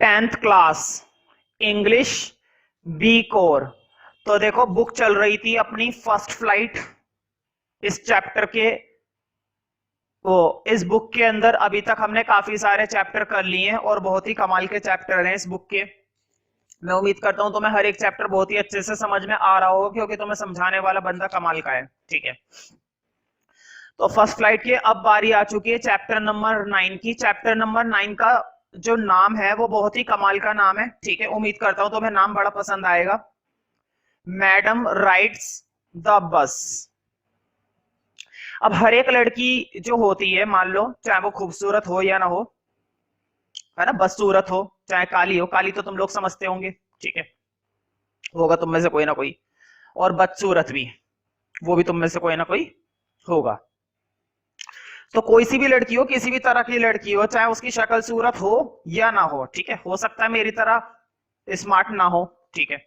10th class English B core. तो देखो book चल रही थी अपनी फर्स्ट फ्लाइट। इस चैप्टर के इस बुक के अंदर अभी तक हमने काफी सारे चैप्टर कर लिए हैं और बहुत ही कमाल के चैप्टर हैं इस बुक के। मैं उम्मीद करता हूं तुम्हें हर एक चैप्टर बहुत ही अच्छे से समझ में आ रहा होगा क्योंकि तुम्हें समझाने वाला बंदा कमाल का है। ठीक है, तो फर्स्ट फ्लाइट की अब बारी आ चुकी है चैप्टर नंबर 9 की। चैप्टर नंबर 9 का जो नाम है वो बहुत ही कमाल का नाम है। ठीक है, उम्मीद करता हूं तुम्हें नाम बड़ा पसंद आएगा। Madam rides the bus. अब हर एक लड़की जो होती है, मान लो चाहे वो खूबसूरत हो या ना हो, है ना, बदसूरत हो चाहे काली हो, काली तो तुम लोग समझते होंगे। ठीक है, होगा तुम में से कोई ना कोई, और बदसूरत भी, वो भी तुम में से कोई ना कोई होगा। तो कोई सी भी लड़की हो, किसी भी तरह की लड़की हो, चाहे उसकी शक्ल सूरत हो या ना हो, ठीक है, हो सकता है मेरी तरह स्मार्ट ना हो। ठीक है,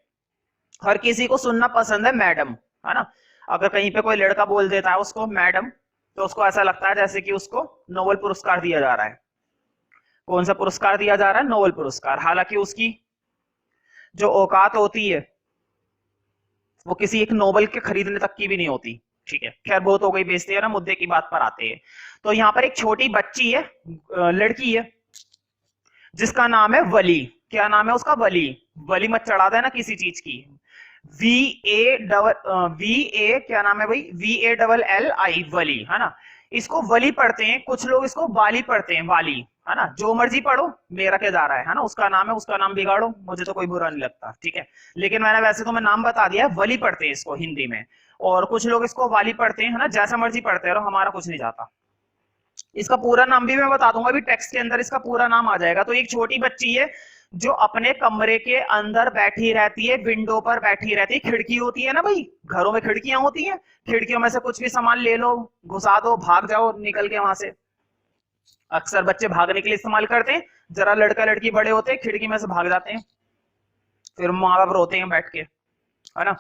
हर किसी को सुनना पसंद है मैडम, है ना। अगर कहीं पे कोई लड़का बोल देता है उसको मैडम, तो उसको ऐसा लगता है जैसे कि उसको नोबेल पुरस्कार दिया जा रहा है। कौन सा पुरस्कार दिया जा रहा है? नोबेल पुरस्कार। हालांकि उसकी जो औकात होती है वो किसी एक नोबेल के खरीदने तक की भी नहीं होती। ठीक है, खैर बहुत हो गई बेइज्जती, है ना, मुद्दे की बात पर आते हैं। तो यहाँ पर एक छोटी बच्ची है, लड़की है, जिसका नाम है वली। क्या नाम है उसका? वली। वली मत चढ़ा देना किसी चीज की। वी ए क्या नाम है भाई? VALLI, वली, है ना। इसको वली पढ़ते हैं, कुछ लोग इसको वाली पढ़ते हैं, वाली, है ना। जो मर्जी पढ़ो, मेरा क्या जा रहा है ना। उसका नाम है, उसका नाम बिगाड़ो, मुझे तो कोई बुरा नहीं लगता। ठीक है, लेकिन मैंने वैसे तो मैं नाम बता दिया है, वली पढ़ते हैं इसको हिंदी में, और कुछ लोग इसको वाली पढ़ते हैं, है ना। जैसा मर्जी पढ़ते रहो, हमारा कुछ नहीं जाता। इसका पूरा नाम भी मैं बता दूंगा, अभी टेक्स्ट के अंदर इसका पूरा नाम आ जाएगा। तो एक छोटी बच्ची है जो अपने कमरे के अंदर बैठी रहती है, विंडो पर बैठी रहती है। खिड़की होती है ना भाई, घरों में खिड़कियां होती हैं, खिड़कियों में से कुछ भी सामान ले लो, घुसा दो, भाग जाओ निकल के वहां से। अक्सर बच्चे भागने के लिए इस्तेमाल करते हैं, जरा लड़का लड़की बड़े होते हैं खिड़की में से भाग जाते हैं, फिर माँ बाप रोते हैं बैठ के, है ना।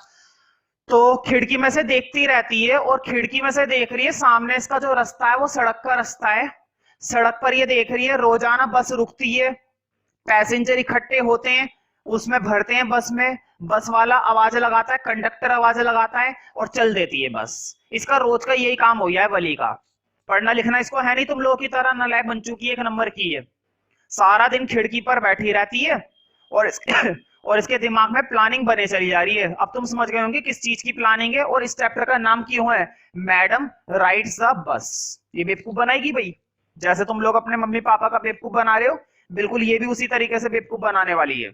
तो खिड़की में से देखती रहती है, और खिड़की में से देख रही है सामने इसका जो रास्ता है वो सड़क का रास्ता है। सड़क पर ये देख रही है रोजाना बस रुकती है, पैसेंजर इकट्ठे होते हैं, उसमें भरते हैं बस में। बस वाला आवाज लगाता है, कंडक्टर आवाज लगाता है और चल देती है बस। इसका रोज का यही काम हो गया है वली का। पढ़ना लिखना इसको है नहीं, तुम लोगों की तरह नालायक बन चुकी है, एक नंबर की है। सारा दिन खिड़की पर बैठी रहती है, और इसके और इसके दिमाग में प्लानिंग बने चली जा रही है। अब तुम समझ गए होंगे किस चीज की प्लानिंग है, और इस चैप्टर का नाम क्यों है मैडम राइड्स द बस। ये बेवकूफ बनाएगी भाई, जैसे तुम लोग अपने मम्मी पापा का बेवकूफ बना रहे हो, बिल्कुल ये भी उसी तरीके से बेवकूफ बनाने वाली है।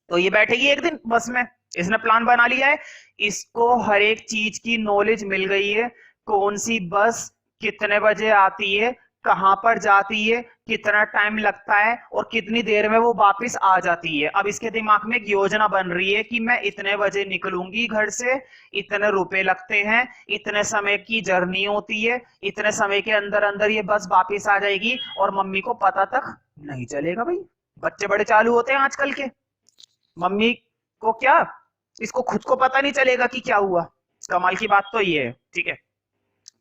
तो ये बैठेगी एक दिन बस में, इसने प्लान बना लिया है, इसको हर एक चीज की नॉलेज मिल गई है। कौन सी बस कितने बजे आती है, कहां पर जाती है, कितना टाइम लगता है, और कितनी देर में वो वापस आ जाती है। अब इसके दिमाग में एक योजना बन रही है कि मैं इतने बजे निकलूंगी घर से, इतने रुपए लगते हैं, इतने समय की जर्नी होती है, इतने समय के अंदर अंदर ये बस वापस आ जाएगी, और मम्मी को पता तक नहीं चलेगा भाई। बच्चे बड़े चालू होते हैं आजकल के। मम्मी को क्या, इसको खुद को पता नहीं चलेगा कि क्या हुआ। कमाल की बात तो ये है। ठीक है,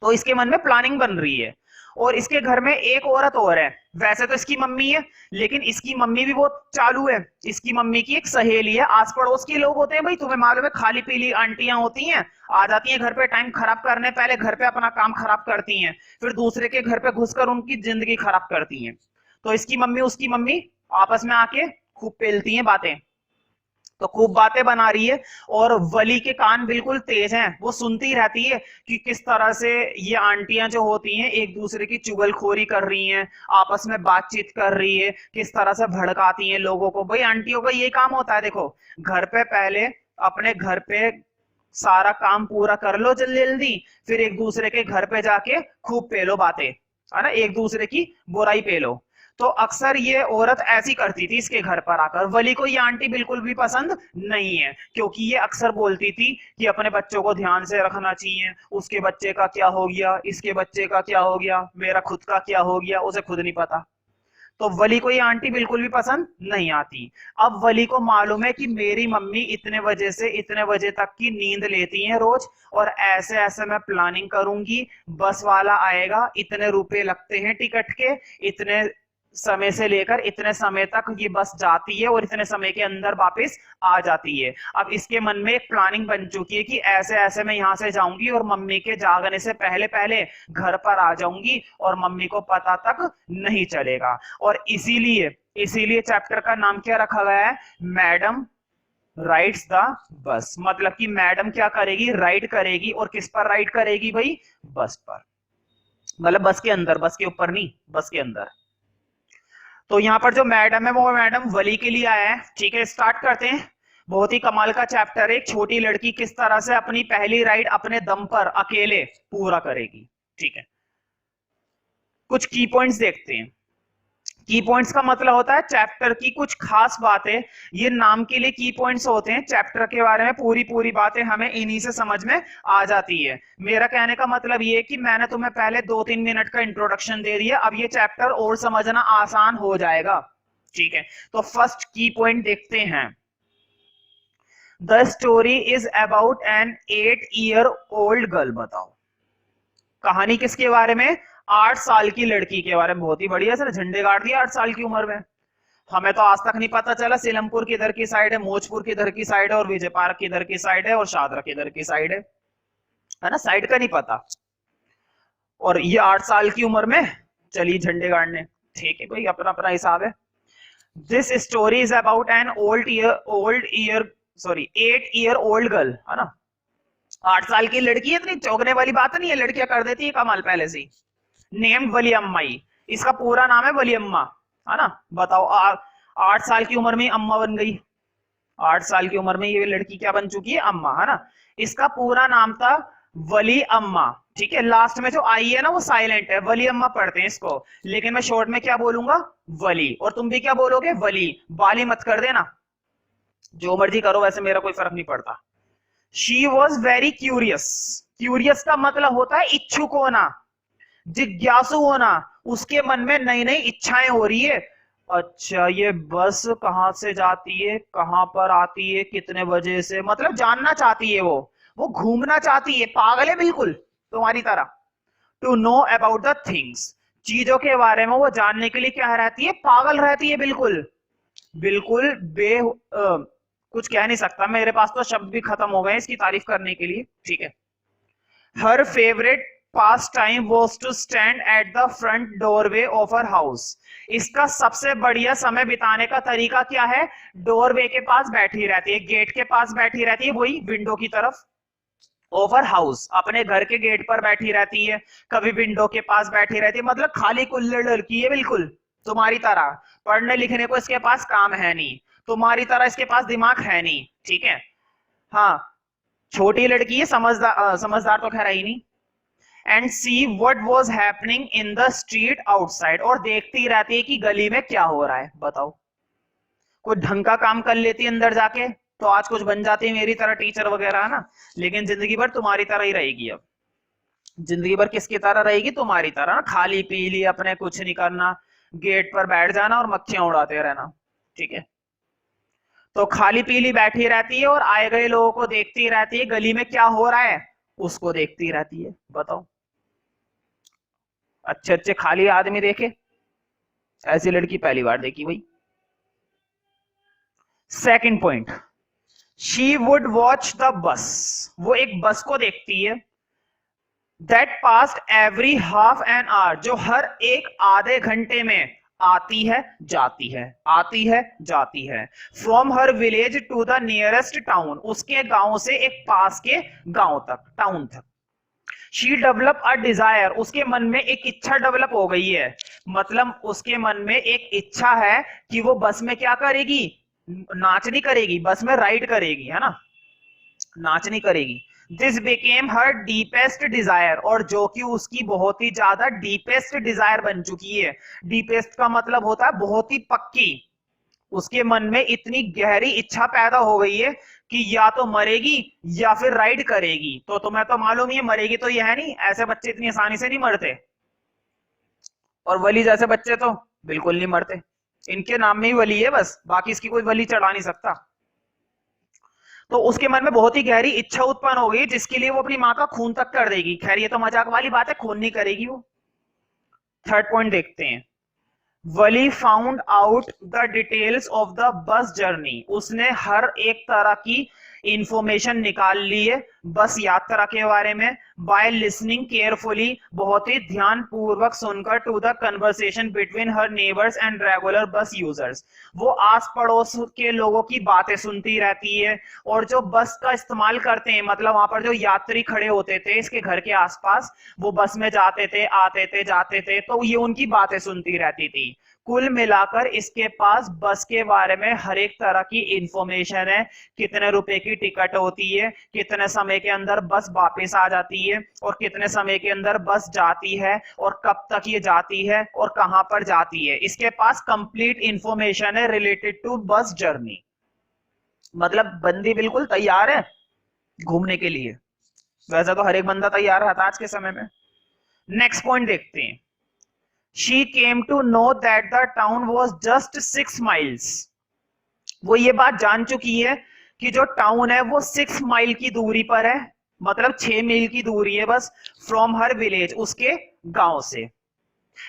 तो इसके मन में प्लानिंग बन रही है, और इसके घर में एक औरत और है। वैसे तो इसकी मम्मी है, लेकिन इसकी मम्मी भी बहुत चालू है। इसकी मम्मी की एक सहेली है, आस पड़ोस के लोग होते हैं भाई, तुम्हें मालूम है, खाली पीली आंटियां होती हैं, आ जाती हैं घर पे टाइम खराब करने, पहले घर पे अपना काम खराब करती हैं, फिर दूसरे के घर पे घुसकर उनकी जिंदगी खराब करती हैं। तो इसकी मम्मी उसकी मम्मी आपस में आके खूब पेलती हैं बातें, तो खूब बातें बना रही है। और वली के कान बिल्कुल तेज हैं, वो सुनती रहती है कि किस तरह से ये आंटियां जो होती हैं एक दूसरे की चुगलखोरी कर रही हैं, आपस में बातचीत कर रही है, किस तरह से भड़काती हैं लोगों को। भाई आंटियों का ये काम होता है, देखो घर पे पहले अपने घर पे सारा काम पूरा कर लो जल्दी जल्दी, फिर एक दूसरे के घर पे जाके खूब पेलो बातें, है ना, एक दूसरे की बुराई पेलो। तो अक्सर ये औरत ऐसी करती थी इसके घर पर आकर। वली को ये आंटी बिल्कुल भी पसंद नहीं है, क्योंकि ये अक्सर बोलती थी कि अपने बच्चों को ध्यान से रखना चाहिए, उसके बच्चे का क्या हो गया, इसके बच्चे का क्या हो गया, मेरा खुद का क्या हो गया, उसे खुद नहीं पता। तो वली को ये आंटी बिल्कुल भी पसंद नहीं आती। अब वली को मालूम है कि मेरी मम्मी इतने बजे से इतने बजे तक की नींद लेती है रोज, और ऐसे ऐसे मैं प्लानिंग करूंगी, बस वाला आएगा, इतने रुपए लगते हैं टिकट के, इतने समय से लेकर इतने समय तक ये बस जाती है और इतने समय के अंदर वापस आ जाती है। अब इसके मन में एक प्लानिंग बन चुकी है कि ऐसे ऐसे मैं यहाँ से जाऊंगी और मम्मी के जागने से पहले पहले घर पर आ जाऊंगी और मम्मी को पता तक नहीं चलेगा। और इसीलिए इसीलिए चैप्टर का नाम क्या रखा गया है, मैडम राइड्स द बस। मतलब कि मैडम क्या करेगी, राइड करेगी। और किस पर राइड करेगी भाई, बस पर। मतलब बस के अंदर, बस के ऊपर नहीं, बस के अंदर। तो यहाँ पर जो मैडम है वो मैडम वली के लिए आया है। ठीक है, स्टार्ट करते हैं। बहुत ही कमाल का चैप्टर है। एक छोटी लड़की किस तरह से अपनी पहली राइड अपने दम पर अकेले पूरा करेगी। ठीक है, कुछ की पॉइंट्स देखते हैं। की पॉइंट्स का मतलब होता है चैप्टर की कुछ खास बातें। ये नाम के लिए की पॉइंट्स होते हैं। चैप्टर के बारे में पूरी पूरी बातें हमें इन्हीं से समझ में आ जाती है। मेरा कहने का मतलब ये है कि मैंने तुम्हें पहले 2-3 मिनट का इंट्रोडक्शन दे दिया, अब ये चैप्टर और समझना आसान हो जाएगा। ठीक है, तो फर्स्ट की पॉइंट देखते हैं। The story is about an 8-year-old girl. बताओ कहानी किसके बारे में, 8 साल की लड़की के बारे में। बहुत ही बढ़िया सर, झंडे गाड़ दिए 8 साल की उम्र में। हमें तो आज तक नहीं पता चला सीलमपुर किधर की साइड है, मौजपुर किधर की साइड है, और विजय पार्क किधर की साइड है, और शादरा किधर की साइड है ना, साइड का नहीं पता। और ये 8 साल की उम्र में चली झंडे गाड़ने। ठीक है भाई, अपना अपना हिसाब है। This story is about an sorry 8-year-old girl, है ना। 8 साल की लड़की है, इतनी चौंकने वाली बात नहीं है, लड़कियां कर देती है कमाल पहले से। नेम्ड वलीअम्माई, इसका पूरा नाम है वलीअम्मा, है ना। बताओ 8 साल की उम्र में अम्मा बन गई। 8 साल की उम्र में ये लड़की क्या बन चुकी है, अम्मा, है ना। इसका पूरा नाम था वली अम्मा। ठीक है, लास्ट में जो आई है ना वो साइलेंट है, वली अम्मा पढ़ते हैं इसको, लेकिन मैं शॉर्ट में क्या बोलूंगा, वली। और तुम भी क्या बोलोगे, वली। बाली मत कर देना, जो मर्जी करो, वैसे मेरा कोई फर्क नहीं पड़ता। She was very curious. Curious का मतलब होता है इच्छुक होना, जिज्ञासु होना। उसके मन में नई नई इच्छाएं हो रही है। अच्छा, ये बस कहां से जाती है, कहां पर आती है, कितने बजे से, मतलब जानना चाहती है वो घूमना चाहती है, पागल है बिल्कुल तुम्हारी तरह। To know about the things, चीजों के बारे में वो जानने के लिए क्या रहती है, पागल रहती है बिल्कुल। बिल्कुल कुछ कह नहीं सकता, मेरे पास तो शब्द भी खत्म हो गए इसकी तारीफ करने के लिए। ठीक है, her favourite pastime was to stand at the front doorway of her house. इसका सबसे बढ़िया समय बिताने का तरीका क्या है, डोरवे के पास बैठी रहती है, गेट के पास बैठी रहती है, वही विंडो की तरफ। ओवर हाउस, अपने घर के गेट पर बैठी रहती है, कभी विंडो के पास बैठी रहती है। मतलब खाली कुल्लड़ लड़की है बिल्कुल तुम्हारी तरह। पढ़ने लिखने को इसके पास काम है नहीं, तुम्हारी तरह इसके पास दिमाग है नहीं। ठीक है, हाँ, छोटी लड़की है, समझदार तो खैर ही नहीं। And see what was happening in the street outside, और देखती रहती है कि गली में क्या हो रहा है। बताओ, कोई ढंग का काम कर लेती अंदर जाके तो आज कुछ बन जाती है मेरी तरह, टीचर वगैरह, है ना। लेकिन जिंदगी भर तुम्हारी तरह ही रहेगी। अब जिंदगी भर किसकी तरह रहेगी, तुम्हारी तरह ना, खाली पीली, अपने कुछ नहीं करना, गेट पर बैठ जाना और मक्खियां उड़ाते रहना। ठीक है, तो खाली पीली बैठी रहती है और आए गए लोगों को देखती रहती है, गली में क्या हो रहा है उसको देखती रहती है। बताओ, अच्छे अच्छे खाली आदमी देखे, ऐसी लड़की पहली बार देखी भाई। Second point, she would watch the bus, वो एक बस को देखती है। That past every half an hour, जो हर एक आधे घंटे में आती है जाती है, आती है जाती है। From her village to the nearest town, उसके गांव से एक पास के गांव तक, टाउन तक। शी डेवलप अ डिजायर, उसके मन में एक इच्छा डेवलप हो गई है। मतलब उसके मन में एक इच्छा है कि वो बस में क्या करेगी, नाचनी करेगी, बस में राइड करेगी, है ना, नाचनी करेगी। This became her deepest desire, और जो कि उसकी बहुत ही ज्यादा डीपेस्ट डिजायर बन चुकी है। डीपेस्ट का मतलब होता है बहुत ही पक्की। उसके मन में इतनी गहरी इच्छा पैदा हो गई है कि या तो मरेगी या फिर राइड करेगी। तो तुम्हें तो मालूम ही है, मरेगी तो यह है नहीं, ऐसे बच्चे इतनी आसानी से नहीं मरते, और वली जैसे बच्चे तो बिल्कुल नहीं मरते। इनके नाम में ही वली है बस, बाकी इसकी कोई वली चढ़ा नहीं सकता। तो उसके मन में बहुत ही गहरी इच्छा उत्पन्न हो गई, जिसके लिए वो अपनी माँ का खून तक कर देगी। खैर ये तो मजाक वाली बात है, खून नहीं करेगी वो। थर्ड पॉइंट देखते हैं, Wally found out the details of the bus journey, उसने हर एक तरह की इंफॉर्मेशन निकाल ली है बस यात्रा के बारे में। बाय लिसनिंग केयरफुली, बहुत ही ध्यान पूर्वक सुनकर, to the conversation between her neighbours and regular bus users, वो आस पड़ोस के लोगों की बातें सुनती रहती है और जो बस का इस्तेमाल करते हैं, मतलब वहां पर जो यात्री खड़े होते थे इसके घर के आसपास, वो बस में जाते थे आते थे जाते थे, तो ये उनकी बातें सुनती रहती थी। कुल मिलाकर इसके पास बस के बारे में हर एक तरह की इंफॉर्मेशन है, कितने रुपए की टिकट होती है, कितने समय के अंदर बस वापस आ जाती है और कितने समय के अंदर बस जाती है और कब तक ये जाती है और कहां पर जाती है। इसके पास कंप्लीट इंफॉर्मेशन है रिलेटेड टू बस जर्नी। मतलब बंदी बिल्कुल तैयार है घूमने के लिए। वैसे तो हर एक बंदा तैयार रहता आज के समय में। नेक्स्ट पॉइंट देखते हैं। She came to know that the town was just 6 miles. वो ये बात जान चुकी है कि जो टाउन है वो 6 माइल की दूरी पर है, मतलब 6 मील की दूरी है बस, फ्रॉम हर विलेज, उसके गांव से।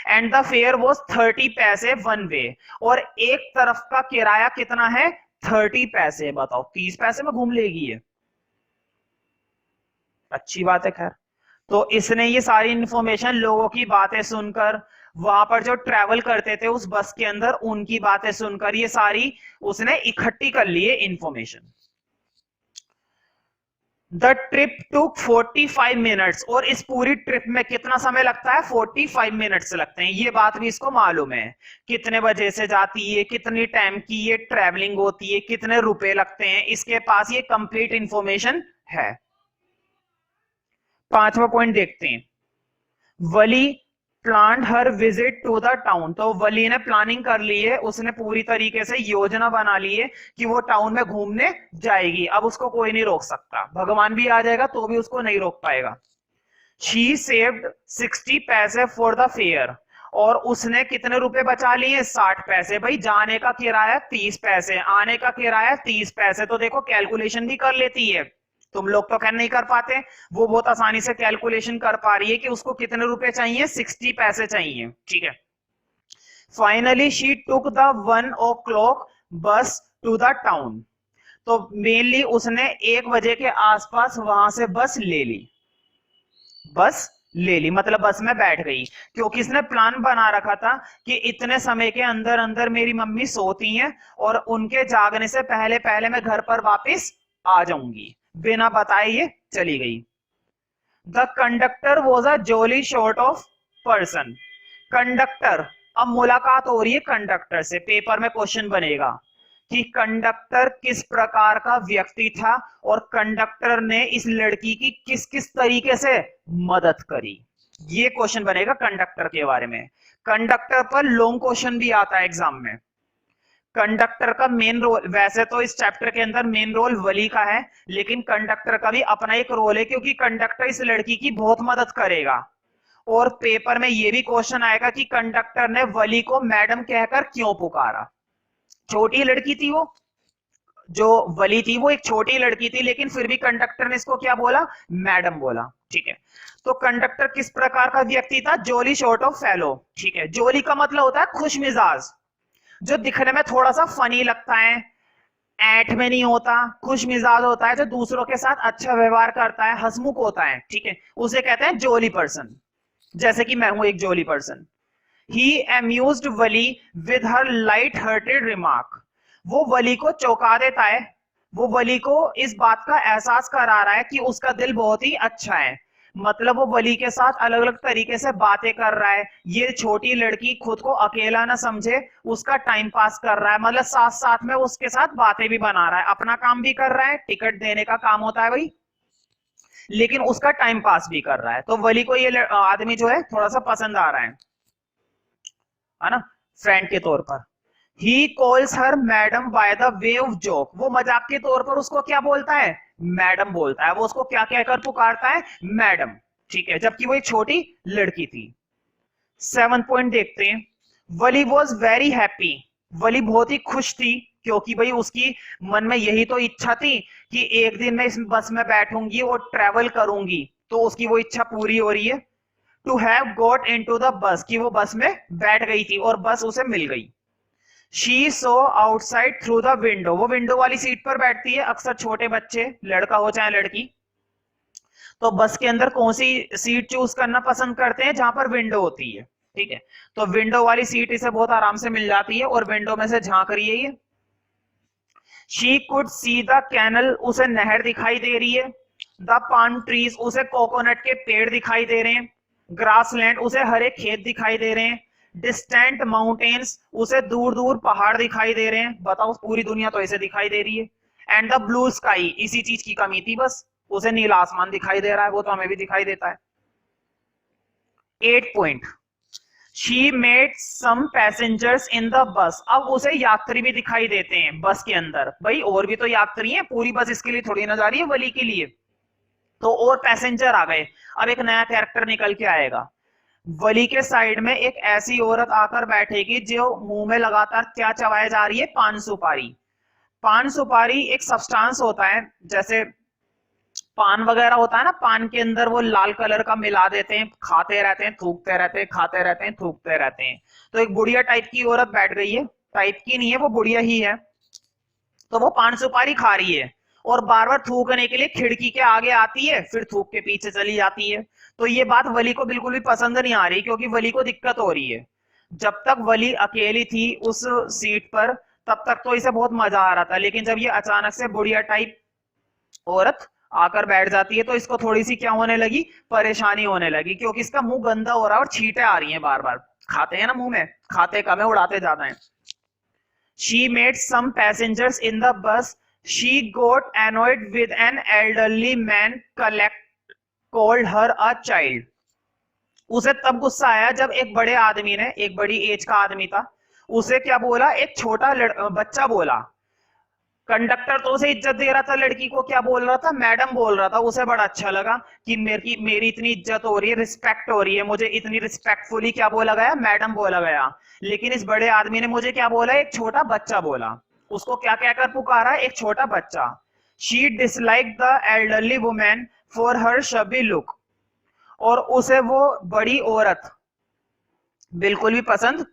एंड द फेयर वॉज 30 पैसे वन वे, और एक तरफ का किराया कितना है? 30 पैसे। बताओ 30 पैसे में घूम लेगी ये? अच्छी बात है। खैर, तो इसने ये सारी इंफॉर्मेशन लोगों की बातें सुनकर, वहां पर जो ट्रेवल करते थे उस बस के अंदर उनकी बातें सुनकर, ये सारी उसने इकट्ठी कर ली है information. The trip took 45 minutes, और इस पूरी ट्रिप में कितना समय लगता है? 45 मिनट्स लगते हैं। ये बात भी इसको मालूम है, कितने बजे से जाती है, कितनी टाइम की ये ट्रेवलिंग होती है, कितने रुपए लगते हैं, इसके पास ये कंप्लीट इंफॉर्मेशन है। पांचवा पॉइंट देखते हैं। Wally plan her visit to the town, तो वली ने प्लानिंग कर ली है, उसने पूरी तरीके से योजना बना ली है कि वो टाउन में घूमने जाएगी। अब उसको कोई नहीं रोक सकता, भगवान भी आ जाएगा तो भी उसको नहीं रोक पाएगा। शी सेव्ड 60 पैसे फॉर द फेयर, और उसने कितने रुपए बचा लिए? 60 पैसे। भाई जाने का किराया 30 पैसे, आने का किराया 30 पैसे, तो देखो कैलकुलेशन भी कर लेती है। तुम लोग तो खैर नहीं कर पाते, वो बहुत आसानी से कैलकुलेशन कर पा रही है कि उसको कितने रुपए चाहिए? 60 पैसे चाहिए। ठीक है। Finally she took the 1 o'clock बस टू द टाउन, तो मेनली उसने 1 बजे के आसपास वहां से बस ले ली। बस ले ली मतलब बस में बैठ गई, क्योंकि इसने प्लान बना रखा था कि इतने समय के अंदर अंदर मेरी मम्मी सोती हैं और उनके जागने से पहले पहले मैं घर पर वापस आ जाऊंगी। बिना बताए ये चली गई। The conductor was a jolly short of person. Conductor, अब मुलाकात हो रही है कंडक्टर से, पेपर में क्वेश्चन बनेगा कि कंडक्टर किस प्रकार का व्यक्ति था और कंडक्टर ने इस लड़की की किस किस तरीके से मदद करी। ये क्वेश्चन बनेगा कंडक्टर के बारे में। कंडक्टर पर लॉन्ग क्वेश्चन भी आता है एग्जाम में। कंडक्टर का मेन रोल, वैसे तो इस चैप्टर के अंदर मेन रोल वली का है, लेकिन कंडक्टर का भी अपना एक रोल है, क्योंकि कंडक्टर इस लड़की की बहुत मदद करेगा। और पेपर में यह भी क्वेश्चन आएगा कि कंडक्टर ने वली को मैडम कहकर क्यों पुकारा। छोटी लड़की थी वो, जो वली थी वो एक छोटी लड़की थी, लेकिन फिर भी कंडक्टर ने इसको क्या बोला? मैडम बोला। ठीक है। तो कंडक्टर किस प्रकार का व्यक्ति था? Jolly short of fellow. ठीक है। जॉली का मतलब होता है खुश मिजाज, जो दिखने में थोड़ा सा फनी लगता है, ऐठ में नहीं होता, खुश मिजाज होता है, जो दूसरों के साथ अच्छा व्यवहार करता है, हंसमुख होता है। ठीक है, उसे कहते हैं जॉली पर्सन। जैसे कि मैं हूं एक jolly person. He amused Wali with her light hearted remark, वो वली को चौंका देता है, वो वली को इस बात का एहसास करा रहा है कि उसका दिल बहुत ही अच्छा है। मतलब वो वली के साथ अलग अलग तरीके से बातें कर रहा है, ये छोटी लड़की खुद को अकेला ना समझे, उसका टाइम पास कर रहा है, मतलब साथ साथ में उसके साथ बातें भी बना रहा है, अपना काम भी कर रहा है, टिकट देने का काम होता है भाई, लेकिन उसका टाइम पास भी कर रहा है। तो वली को ये आदमी जो है थोड़ा सा पसंद आ रहा है ना, फ्रेंड के तौर पर। He calls her madam by the way of joke, वो मजाक के तौर पर उसको क्या बोलता है? मैडम बोलता है। वो उसको क्या कहकर पुकारता है? मैडम। ठीक है, जबकि वो एक छोटी लड़की थी। 7 पॉइंट देखते हैं। वली वॉज वेरी हैप्पी, वली बहुत ही खुश थी, क्योंकि भाई उसकी मन में यही तो इच्छा थी कि एक दिन मैं इस बस में बैठूंगी और ट्रेवल करूंगी, तो उसकी वो इच्छा पूरी हो रही है। To have got into the bus, कि वो बस में बैठ गई थी और बस उसे मिल गई। She so outside through the window, वो विंडो वाली सीट पर बैठती है अक्सर छोटे बच्चे, लड़का हो चाहे लड़की, तो बस के अंदर कौन सी सीट चूज करना पसंद करते हैं, जहां पर विंडो होती है। ठीक है, तो विंडो वाली सीट इसे बहुत आराम से मिल जाती है और विंडो में से झांक रही है ये। She could see the canal, उसे नहर दिखाई दे रही है। द पाम ट्रीज, उसे कोकोनट के पेड़ दिखाई दे रहे हैं। ग्रासलैंड, उसे हरे खेत दिखाई दे रहे हैं। डिस्टेंट माउंटेन्स, उसे दूर दूर पहाड़ दिखाई दे रहे हैं। बताओ, पूरी दुनिया तो ऐसे दिखाई दे रही है। एंड द ब्लू स्काई, इसी चीज की कमी थी बस, उसे नीला आसमान दिखाई दे रहा है, वो तो हमें भी दिखाई देता है। 8 point, she met some passengers in the bus, अब उसे यात्री भी दिखाई देते हैं बस के अंदर। भाई और भी तो यात्री हैं, पूरी बस इसके लिए थोड़ी ना जा रही है, वली के लिए, तो और पैसेंजर आ गए। अब एक नया कैरेक्टर निकल के आएगा। वली के साइड में एक ऐसी औरत आकर बैठेगी जो मुंह में लगातार क्या चबाए जा रही है, पान सुपारी। पान सुपारी एक सब्सटेंस होता है, जैसे पान वगैरह होता है ना, पान के अंदर वो लाल कलर का मिला देते हैं, खाते रहते हैं, थूकते रहते हैं, खाते रहते हैं, थूकते रहते हैं। तो एक बुढ़िया टाइप की औरत बैठ गई है, टाइप की नहीं है, वो बुढ़िया ही है। तो वो पान सुपारी खा रही है और बार बार थूकने के लिए खिड़की के आगे आती है, फिर थूक के पीछे चली जाती है। तो ये बात वली को बिल्कुल भी पसंद नहीं आ रही, क्योंकि वली को दिक्कत हो रही है। जब तक वली अकेली थी उस सीट पर, तब तक तो इसे बहुत मजा आ रहा था, लेकिन जब ये अचानक से बुढ़िया टाइप औरत आकर बैठ जाती है तो इसको थोड़ी सी क्या होने लगी, परेशानी होने लगी, क्योंकि इसका मुंह गंदा हो रहा है और छींटे आ रही हैं बार बार। खाते हैं ना मुंह में, खाते कम है, उड़ाते ज्यादा हैं। She met some passengers in the bus. She got annoyed with an elderly man called her a child. उसे तब गुस्सा आया जब एक बड़े आदमी ने, एक बड़ी एज का आदमी था, उसे क्या बोला, एक छोटा बच्चा बोला। कंडक्टर तो उसे इज्जत दे रहा था, लड़की को क्या बोल रहा था, मैडम बोल रहा था। उसे बड़ा अच्छा लगा कि मेरी इतनी इज्जत हो रही है, रिस्पेक्ट हो रही है, मुझे इतनी रिस्पेक्टफुली क्या बोला गया, मैडम बोला गया। लेकिन इस बड़े आदमी ने मुझे क्या बोला, एक छोटा बच्चा बोला। उसको क्या कहकर पुकारा, एक छोटा बच्चा। She dislike the elderly women for her शबी look, और उसे वो बड़ी औरत बिल्कुल भी पसंद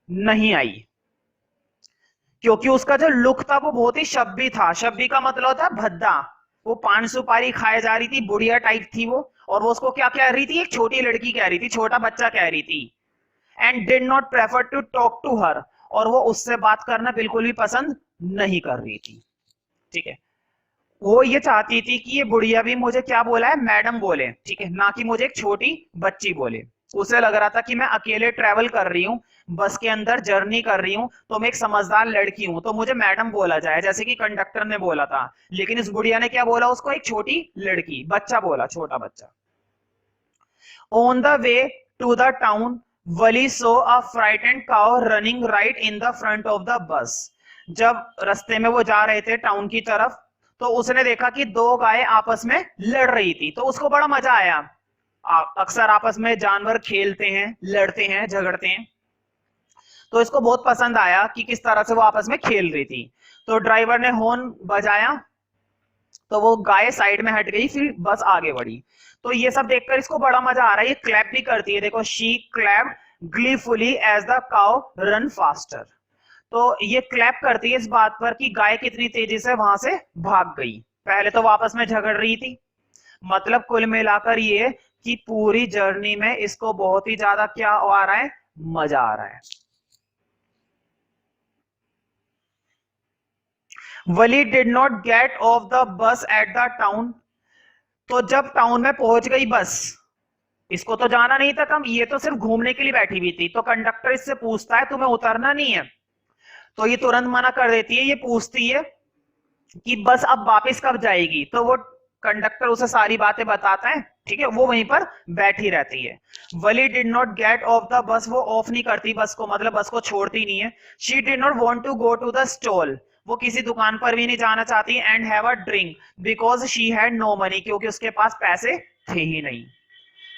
नहीं आई, क्योंकि उसका जो लुक था वो बहुत ही शब्बी था। शब्बी का मतलब होता है भद्दा। वो पान सुपारी खाए जा रही थी, बुढ़िया टाइप थी वो, और वो उसको क्या कह रही थी, एक छोटी लड़की कह रही थी, छोटा बच्चा कह रही थी। And did not prefer to talk to her, और वो उससे बात करना बिल्कुल भी पसंद नहीं कर रही थी। ठीक है, वो ये चाहती थी कि ये बुढ़िया भी मुझे क्या बोला है, मैडम बोले, ठीक है, ना कि मुझे एक छोटी बच्ची बोले। उसे लग रहा था कि मैं अकेले ट्रेवल कर रही हूँ, बस के अंदर जर्नी कर रही हूँ, तो मैं एक समझदार लड़की हूँ, तो मुझे मैडम बोला जाए, जैसे कि कंडक्टर ने बोला था। लेकिन इस बुढ़िया ने क्या बोला उसको, एक छोटी लड़की, बच्चा बोला, छोटा बच्चा। On the way to the town, वली saw a frightened cow running right in the front of the bus. जब रास्ते में वो जा रहे थे टाउन की तरफ, तो उसने देखा कि दो गाय आपस में लड़ रही थी, तो उसको बड़ा मजा आया। अक्सर आपस में जानवर खेलते हैं, लड़ते हैं, झगड़ते हैं, तो इसको बहुत पसंद आया कि किस तरह से वो आपस में खेल रही थी। तो ड्राइवर ने हॉर्न बजाया, तो वो गाय साइड में हट गई, फिर बस आगे बढ़ी। तो ये सब देखकर इसको बड़ा मजा आ रहा है, ये क्लैप भी करती है, देखो, she clap gleefully as the cow run faster. तो ये क्लैप करती है इस बात पर कि गाय कितनी तेजी से वहां से भाग गई। पहले तो वापस में झगड़ रही थी। मतलब कुल मिलाकर ये कि पूरी जर्नी में इसको बहुत ही ज्यादा क्या आ रहा है, मजा आ रहा है। Wally did not get off the bus at the town, तो जब टाउन में पहुंच गई बस, इसको तो जाना नहीं था कम, ये तो सिर्फ घूमने के लिए बैठी हुई थी। तो कंडक्टर इससे पूछता है तुम्हें उतरना नहीं है, तो ये तुरंत मना कर देती है। ये पूछती है कि बस अब वापस कब जाएगी, तो वो कंडक्टर उसे सारी बातें बताता है, ठीक है, वो वहीं पर बैठी रहती है। Wally did not get off the bus, वो ऑफ नहीं करती बस को, मतलब बस को छोड़ती नहीं है। She did not want to go to the stall, वो किसी दुकान पर भी नहीं जाना चाहती। And have a drink because she had no money, क्योंकि उसके पास पैसे थे ही नहीं।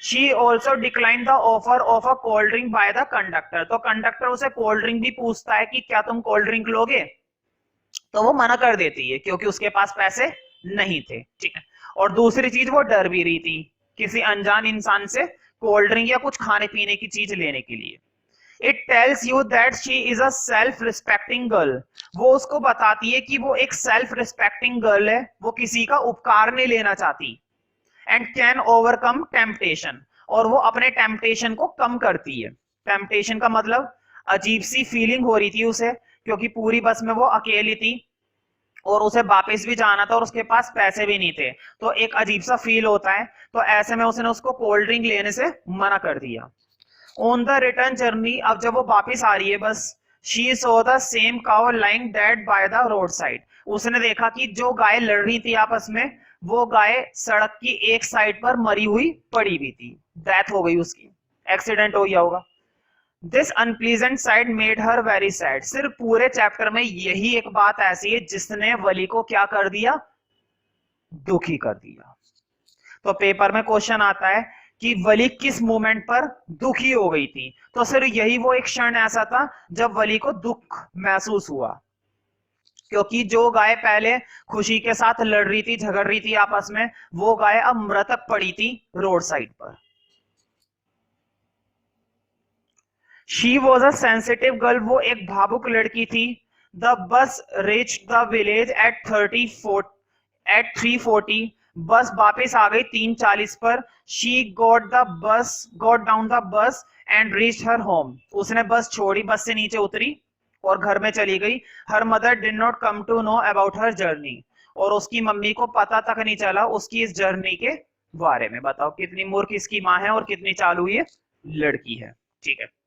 She also decline the offer of a cold drink by the conductor, तो कंडक्टर उसे कोल्ड ड्रिंक भी पूछता है कि क्या तुम कोल्ड ड्रिंक लोगे, तो वो मना कर देती है क्योंकि उसके पास पैसे नहीं थे। ठीक है, और दूसरी चीज, वो डर भी रही थी किसी अनजान इंसान से कोल्ड ड्रिंक या कुछ खाने पीने की चीज लेने के लिए। It tells you that she is a self respecting girl, वो उसको बताती है कि वो एक सेल्फ रिस्पेक्टिंग गर्ल है, वो किसी का उपकार नहीं लेना चाहती। एंड कैन ओवरकम टेम्पटेशन, और वो अपने टेम्पटेशन को कम करती है। टेम्पटेशन का मतलब अजीब सी फीलिंग हो रही थी उसे, क्योंकि पूरी बस में वो अकेली थी और उसे वापस भी जाना था और उसके पास पैसे भी नहीं थे, तो एक अजीब सा फील होता है। तो ऐसे में उसने उसको कोल्ड ड्रिंक लेने से मना कर दिया। ऑन द रिटर्न जर्नी, अब जब वो वापस आ रही है बस, she saw the same cow lying dead by the road side, उसने देखा कि जो गाय लड़ रही थी आपस में, वो गाय सड़क की एक साइड पर मरी हुई पड़ी हुई थी, डेथ हो गई उसकी, एक्सीडेंट हो गया होगा। This unpleasant side made her very sad, सिर्फ पूरे चैप्टर में यही एक बात ऐसी है जिसने वली को क्या कर दिया, दुखी कर दिया। तो पेपर में क्वेश्चन आता है कि वली किस मोमेंट पर दुखी हो गई थी, तो सिर्फ यही वो एक क्षण ऐसा था जब वली को दुख महसूस हुआ, क्योंकि जो गाय पहले खुशी के साथ लड़ रही थी, झगड़ रही थी आपस में, वो गाय अब मृतक पड़ी थी रोड साइड पर। She was a sensitive girl, वो एक भावुक लड़की थी। The bus reach the village eight 3:40, बस वापस आ गई 3:40 पर। She got down the bus and reach her home, उसने बस छोड़ी, बस से नीचे उतरी और घर में चली गई। Her mother did not come to know about her journey, और उसकी मम्मी को पता तक नहीं चला उसकी इस जर्नी के बारे में। बताओ कितनी मूर्ख इसकी माँ है और कितनी चालू ये लड़की है। ठीक है।